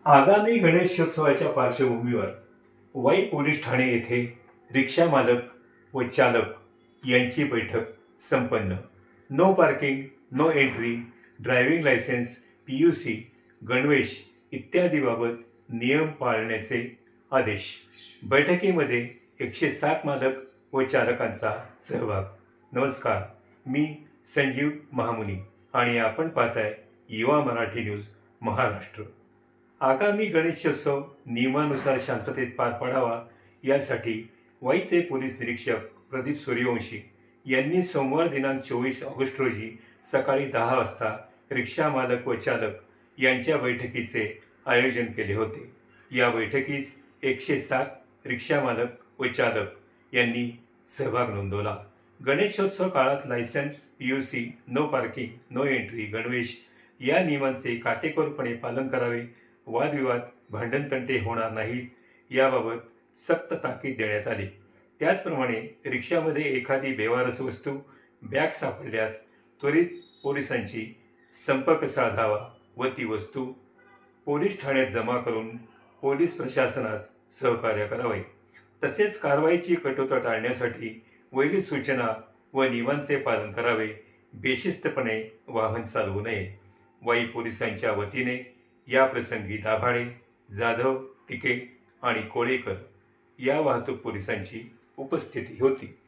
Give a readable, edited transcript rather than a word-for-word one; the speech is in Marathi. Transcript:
आगामी गणेशोत्सवाच्या पार्श्वभूमीवर वाई पोलीस ठाणे येथे रिक्षा मालक व चालक यांची बैठक संपन्न. No parking, no entry, driving licence, PUC, गणवेश इत्यादीबाबत नियम पाळण्याचे आदेश. बैठकीमध्ये 107 मालक व चालकांचा सहभाग. नमस्कार, मी संजीव महामुनी आणि आपण पाहताय युवा मराठी न्यूज महाराष्ट्र. आगामी गणेशोत्सव नियमानुसार शांततेत पार पाडावा यासाठी वाईचे पोलीस निरीक्षक प्रदीप सूर्यवंशी यांनी सोमवार दिनांक 24 ऑगस्ट रोजी सकाळी 10 वाजता रिक्षा मालक व चालक यांच्या बैठकीचे आयोजन केले होते. या बैठकीस 107 रिक्षा मालक व चालक यांनी सहभाग नोंदवला. गणेशोत्सव काळात licence, PUC, no parking, no entry, गणवेश या नियमांचे काटेकोरपणे पालन करावे. वादविवाद, भांडणतंटे होणार नाहीत याबाबत सक्त ताकीद देण्यात आली. त्याचप्रमाणे रिक्षामध्ये एखादी बेवारस वस्तू, बॅग सापडल्यास त्वरित पोलिसांशी संपर्क साधावा व ती वस्तू पोलीस ठाण्यात जमा करून पोलीस प्रशासनास सहकार्य करावे. तसेच कारवाईची कटुता टाळण्यासाठी वैध सूचना व नियमांचे पालन करावे. बेशिस्तपणे वाहन चालवू नये. वाई पोलिसांच्या वतीने या प्रसंगी दाभाडे, जाधव, टिके आणि कोळेकर या वाहतूक पोलिसांची उपस्थिती होती.